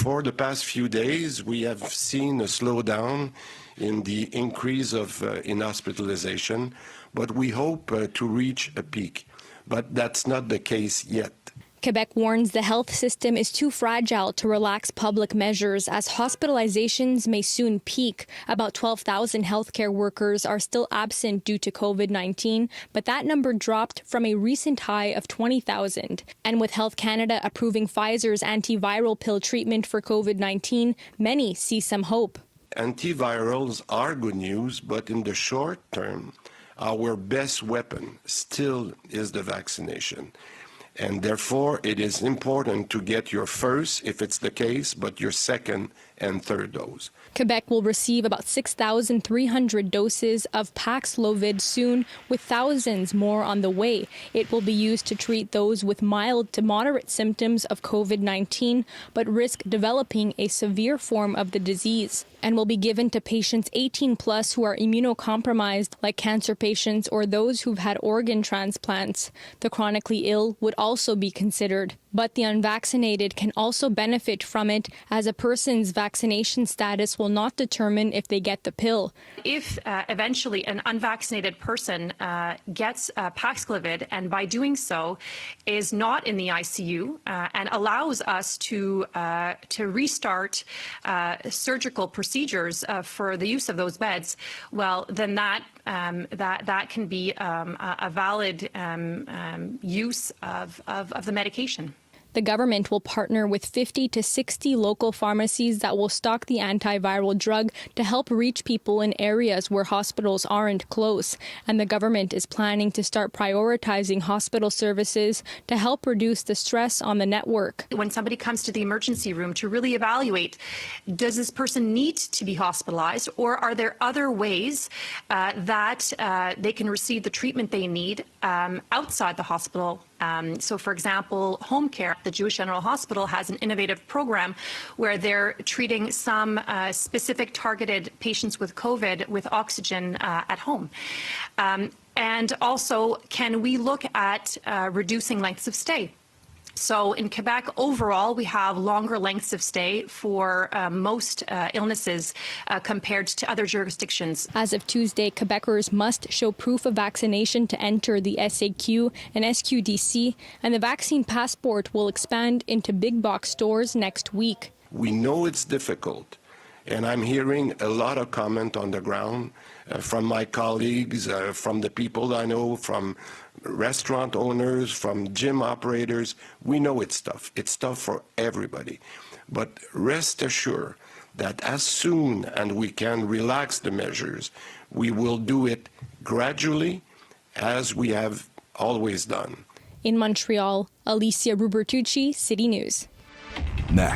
for the past few days, we have seen a slowdown in the increase of in hospitalization, but we hope to reach a peak. But that's not the case yet. Quebec warns the health system is too fragile to relax public measures as hospitalizations may soon peak. About 12,000 healthcare workers are still absent due to COVID-19, but that number dropped from a recent high of 20,000. And with Health Canada approving Pfizer's antiviral pill treatment for COVID-19, many see some hope. Antivirals are good news, but in the short term, our best weapon still is the vaccination. And therefore, it is important to get your first, if it's the case, but your second and third dose. Quebec will receive about 6,300 doses of Paxlovid soon, with thousands more on the way. It will be used to treat those with mild to moderate symptoms of COVID-19, but risk developing a severe form of the disease, and will be given to patients 18 plus who are immunocompromised, like cancer patients or those who've had organ transplants. The chronically ill would also be considered, but the unvaccinated can also benefit from it, as a person's vaccination status will not determine if they get the pill. If eventually an unvaccinated person gets Paxlovid, and by doing so is not in the ICU and allows us to restart surgical procedures for the use of those beds, well, then that can be a valid use of the medication. The government will partner with 50 to 60 local pharmacies that will stock the antiviral drug to help reach people in areas where hospitals aren't close. And the government is planning to start prioritizing hospital services to help reduce the stress on the network. When somebody comes to the emergency room to really evaluate, does this person need to be hospitalized, or are there other ways that they can receive the treatment they need outside the hospital? So, for example, home care. The Jewish General Hospital has an innovative program where they're treating some specific targeted patients with COVID with oxygen at home. And also, can we look at reducing lengths of stay? So in Quebec, overall, we have longer lengths of stay for most illnesses compared to other jurisdictions. As of Tuesday, Quebecers must show proof of vaccination to enter the SAQ and SQDC, and the vaccine passport will expand into big box stores next week. We know it's difficult, and I'm hearing a lot of comment on the ground from my colleagues, from the people I know, from restaurant owners, from gym operators. We know it's tough. It's tough for everybody. But rest assured that as soon as we can relax the measures, we will do it gradually, as we have always done. In Montreal, Alyssia Rubertucci, City News. Next.